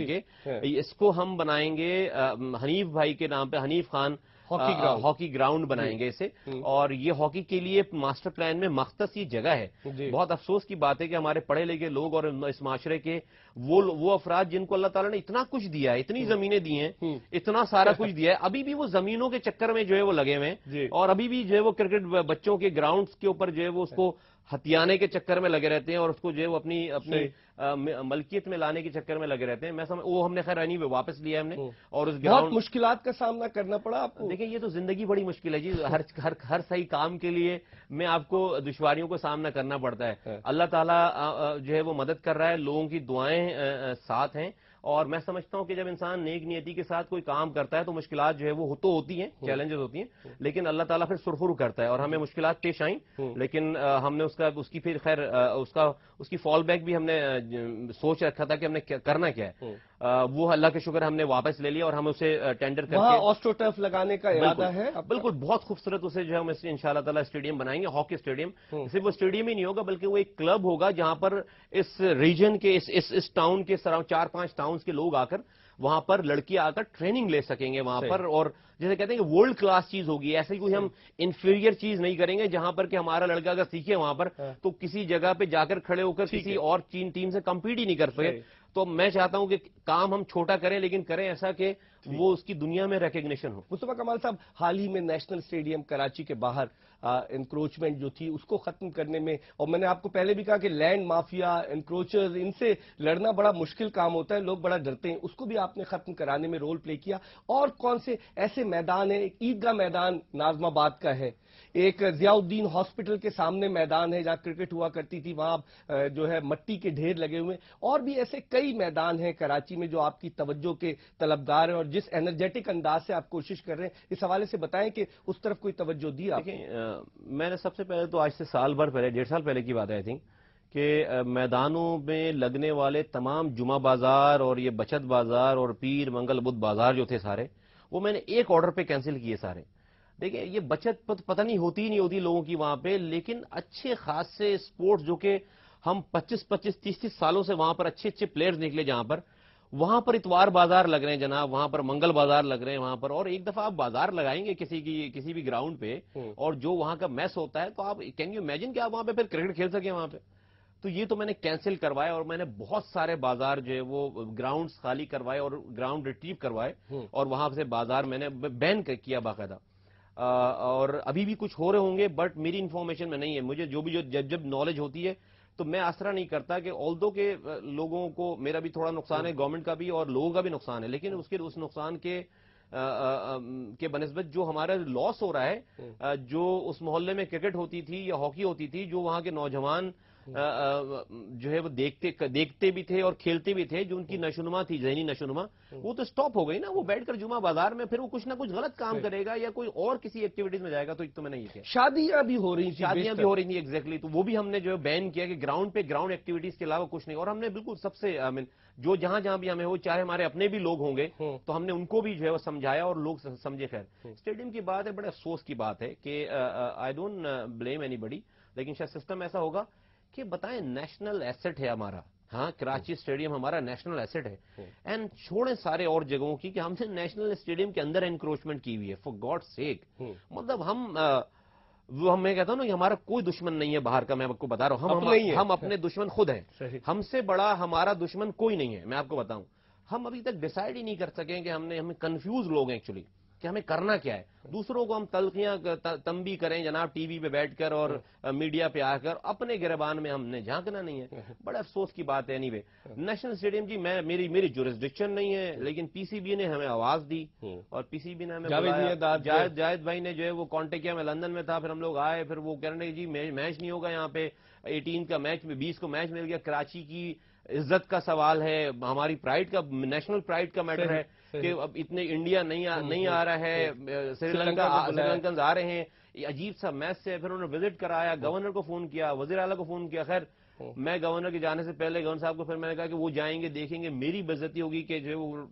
کے اس کو ہم بنائیں گے حنیف بھائی کے نام پہ، حنیف خان ہاکی گراؤنڈ بنائیں گے اسے، اور یہ ہاکی کے لیے ماسٹر پلان میں مختص یہ جگہ ہے۔ بہت افسوس کی بات ہے کہ ہمارے پڑھے لکھے لوگ اور اس معاشرے کے وہ افراد جن کو اللہ تعالیٰ نے اتنا کچھ دیا ہے، اتنی زمینیں دی ہیں، اتنا سارا کچھ دیا ہے، ابھی بھی وہ زمینوں کے چکر میں جو ہے وہ لگے ہوئے ہیں، اور ابھی بھی جو ہے وہ کرکٹ بچوں کے گراؤنڈز کے اوپر جو ہے وہ اس کو ہتھیانے کے چکر میں لگے رہتے ہیں، اور اس کو جو ہے وہ اپنی ملکیت میں لانے کے چکر میں لگے رہتے ہیں۔ وہ ہم نے خیر نہیں واپس لیا ہم نے، اور اس بہت مشکلات کا سامنا کرنا پڑا آپ کو۔ دیکھیں یہ تو زندگی بڑی مشکل ہے جی، ہر صحیح کام کے لیے میں آپ کو دشواریوں کو سامنا کرنا پڑتا ہے۔ اللہ تعالیٰ جو ہے وہ مدد کر رہا ہے، لوگوں کی دعائیں ساتھ ہیں، اور میں سمجھتا ہوں کہ جب انسان نیک نیتی کے ساتھ کوئی کام کرتا ہے تو مشکلات جو ہے وہ تو ہوتی ہیں، چیلنجز ہوتی ہیں، لیکن اللہ تعالیٰ پھر سرخرو کرتا ہے، اور ہمیں مشکلات پیش آئیں لیکن ہم نے اس کی پھر خیر اس کی فال بیک بھی ہم نے سوچ رکھا تھا کہ ہم نے کرنا کیا ہے، وہ اللہ کے شکر ہم نے واپس لے لیا، اور ہم اسے ٹینڈر کر کے آسٹرو ٹرف لگانے کا ارادہ ہے۔ بالکل بہت خوبصورت اسے جو ہے ہم ان شاء اللہ تعالیٰ اسٹیڈیم بنائیں گے، ہاکی اسٹیڈیم۔ صرف وہ اسٹیڈیم ہی نہیں ہوگا بلکہ وہ ایک کلب ہوگا جہاں پر اس ریجن کے اس ٹاؤن کے 4-5 ٹاؤنز کے لوگ آ کر وہاں پر لڑکی آ کر ٹریننگ لے سکیں گے وہاں پر، اور جیسے کہتے ہیں کہ ورلڈ کلاس چیز ہوگی، ایسے کوئی ہم انفیریئر چیز نہیں کریں گے جہاں پر کہ ہمارا لڑکا اگر سیکھے وہاں پر تو کسی جگہ پہ جا کر کھڑے ہو کر کسی اور ٹیم سے کمپیٹ ہی نہیں کر سکے۔ تو میں چاہتا ہوں کہ کام ہم چھوٹا کریں لیکن کریں ایسا کہ وہ اس کی دنیا میں ریکگنیشن ہو۔ مصطفیٰ کمال صاحب، حال ہی میں نیشنل اسٹیڈیم کراچی کے باہر انکروچمنٹ جو تھی اس کو ختم کرنے میں، اور میں نے آپ کو پہلے بھی کہا کہ لینڈ مافیا، انکروچرز، ان سے لڑنا بڑا مشکل کام ہوتا ہے، لوگ بڑا ڈرتے ہیں، اس کو بھی آپ نے ختم کرانے میں رول پلے کیا۔ اور کون سے ایسے میدان ہیں؟ ایک عیدگاہ میدان ناظم آباد کا ہے، ایک ضیاء الدین ہاسپٹل کے سامنے میدان ہے جہاں کرکٹ ہوا کرتی تھی، وہاں جو ہے مٹی کے ڈھیر لگے ہوئے، اور بھی ایسے کئی میدان ہیں کراچی میں جو آپ کی توجہ کے طلبگار ہیں، اور جس انرجیٹک انداز سے آپ کوشش کر رہے ہیں اس حوالے سے بتائیں کہ اس طرف کوئی توجہ دی آپ؟ میں نے سب سے پہلے تو آج سے سال بھر پہلے 1.5 سال پہلے کی بات ہے آئی تھنک کہ میدانوں میں لگنے والے تمام جمعہ بازار اور یہ بچت بازار اور پیر منگل بدھ بازار جو تھے سارے، وہ میں نے ایک آرڈر پہ کینسل کیے سارے۔ دیکھیں یہ بچت پتہ نہیں ہوتی لوگوں کی وہاں پہ، لیکن اچھے خاصے سپورٹس جو کہ ہم 25-25 30 سالوں سے وہاں پر اچھے پلیئرز نکلے، جہاں پر وہاں پر اتوار بازار لگ رہے ہیں جناب، وہاں پر منگل بازار لگ رہے ہیں وہاں پر، اور ایک دفعہ آپ بازار لگائیں گے کسی بھی گراؤنڈ پہ اور جو وہاں کا میس ہوتا ہے تو آپ کین یو امیجن کہ آپ وہاں پہ پھر کرکٹ کھیل سکیں وہاں پہ؟ تو یہ تو میں نے کینسل کروائے، اور میں نے بہت سارے بازار جو ہے وہ گراؤنڈز خالی کروائے اور گراؤنڈ ریٹریو کروائے، اور وہاں سے بازار میں نے بین کیا باقاعدہ، اور ابھی بھی کچھ ہو رہے ہوں گے بٹ میری انفارمیشن میں نہیں ہے، مجھے جب نالج ہوتی ہے تو میں آسرا نہیں کرتا کہ آلدو کے لوگوں کو میرا بھی تھوڑا نقصان ہے، گورنمنٹ کا بھی اور لوگوں کا بھی نقصان ہے، لیکن اس نقصان کے بنسبت جو ہمارا لاس ہو رہا ہے، جو اس محلے میں کرکٹ ہوتی تھی یا ہاکی ہوتی تھی، جو وہاں کے نوجوان جو ہے وہ دیکھتے بھی تھے اور کھیلتے بھی تھے، جو ان کی نشوونما تھی، ذہنی نشوونما، وہ تو سٹاپ ہو گئی نا۔ وہ بیٹھ کر جمعہ بازار میں پھر وہ کچھ نہ کچھ غلط کام کرے گا یا کوئی اور کسی ایکٹیویٹیز میں جائے گا، تو میں نے یہ کیا، شادیاں بھی ہو رہی تھیں، ایگزیکٹلی، تو وہ بھی ہم نے جو بین کیا کہ گراؤنڈ ایکٹیویٹیز کے علاوہ کچھ نہیں، اور ہم نے بالکل سب سے جو جہاں بھی ہمیں ہو، چاہے ہمارے اپنے بھی لوگ ہوں گے تو ہم نے ان کو بھی جو ہے وہ سمجھایا اور لوگ سمجھے۔ خیر اسٹیڈیم کی بات ہے، بڑے افسوس کی بات ہے کہ آئی ڈونٹ بلیم اینی بڈی، لیکن شاید سسٹم ایسا ہوگا کہ بتائیں نیشنل ایسٹ ہے ہمارا، ہاں کراچی اسٹیڈیم ہمارا نیشنل ایسٹ ہے، اینڈ چھوڑیں سارے اور جگہوں کی کہ ہم نے نیشنل اسٹیڈیم کے اندر انکروچمنٹ کی ہوئی ہے، فار گاڈ سیک، مطلب میں کہتا ہوں نا کہ ہمارا کوئی دشمن نہیں ہے باہر کا، میں آپ کو بتا رہا ہوں، ہم اپنے دشمن خود ہیں، ہم سے بڑا ہمارا دشمن کوئی نہیں ہے، میں آپ کو بتاؤں، ہم ابھی تک ڈیسائیڈ ہی نہیں کر سکیں کہ ہمیں کنفیوز لوگ ہیں ایکچولی کہ ہمیں کرنا کیا ہے، دوسروں کو ہم تلخیاں تنبیہ کریں جناب ٹی وی پہ بیٹھ کر اور میڈیا پہ آ کر، اپنے گریبان میں ہم نے جھانکنا نہیں ہے، بڑے افسوس کی بات ہے۔ اینی وے نیشنل اسٹیڈیم جی میری جورسڈکشن نہیں ہے، لیکن پی سی بی نے ہمیں آواز دی، اور پی سی بی نے ہمیں جاوید بھائی نے جو ہے وہ کانٹیکٹ کیا، میں لندن میں تھا، پھر ہم لوگ آئے، پھر وہ کہہ رہے ہیں جی میچ نہیں ہوگا یہاں پہ، 18 کا میچ میں 20 کو میچ مل گیا، کراچی کی عزت کا سوال ہے، ہماری پرائڈ کا، نیشنل پرائڈ کا میٹر ہے کہ اب اتنے انڈیا نہیں آ رہا ہے، سری لنکن آ رہے ہیں، یہ عجیب سا میچ سے، پھر انہوں نے وزٹ کرایا، گورنر کو فون کیا، وزیر اعلیٰ کو فون کیا، خیر میں گورنر کے جانے سے پہلے گورنر صاحب کو پھر میں نے کہا کہ وہ جائیں گے دیکھیں گے، میری بے عزتی ہوگی کہ جو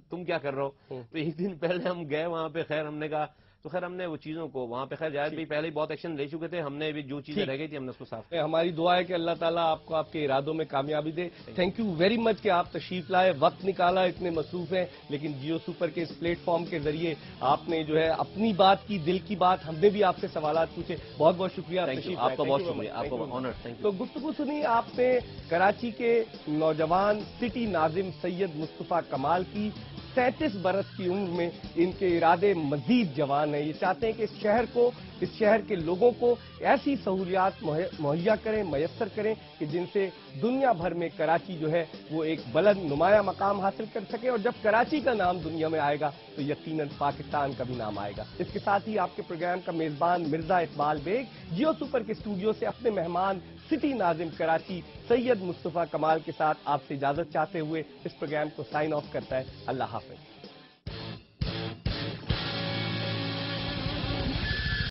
تم کیا کر رہے ہو، تو ایک دن پہلے ہم گئے وہاں پہ، خیر ہم نے کہا تو خیر ہم نے وہ چیزوں کو وہاں پہ خیر جاوید بھی پہلے ہی بہت ایکشن لے چکے تھے، ہم نے بھی جو چیزیں رہ گئی تھی ہم نے اس کو صاف ہماری دعا ہے کہ اللہ تعالیٰ آپ کو آپ کے ارادوں میں کامیابی دے. تھینک یو ویری مچ کہ آپ تشریف لائے، وقت نکالا، اتنے مصروف ہیں لیکن جیو سپر کے اس پلیٹ فارم کے ذریعے آپ نے جو ہے اپنی بات کی، دل کی بات، ہم نے بھی آپ سے سوالات پوچھے. بہت بہت شکریہ. آپ کا بہت شکریہ، آپ کا آنر. Thank you. تو گفتگو سنی آپ نے کراچی کے نوجوان سٹی ناظم سید مصطفیٰ کمال کی. 37 برس کی عمر میں ان کے ارادے مزید جوان ہیں. یہ چاہتے ہیں کہ اس شہر کو، اس شہر کے لوگوں کو ایسی سہولیات مہیا کریں، میسر کریں کہ جن سے دنیا بھر میں کراچی جو ہے وہ ایک بلند نمایاں مقام حاصل کر سکے. اور جب کراچی کا نام دنیا میں آئے گا تو یقیناً پاکستان کا بھی نام آئے گا. اس کے ساتھ ہی آپ کے پروگرام کا میزبان مرزا اقبال بیگ جیو سپر کے اسٹوڈیو سے اپنے مہمان سٹی ناظم کراچی سید مصطفیٰ کمال کے ساتھ آپ سے اجازت چاہتے ہوئے اس پروگرام کو سائن آف کرتا ہے. اللہ حافظ.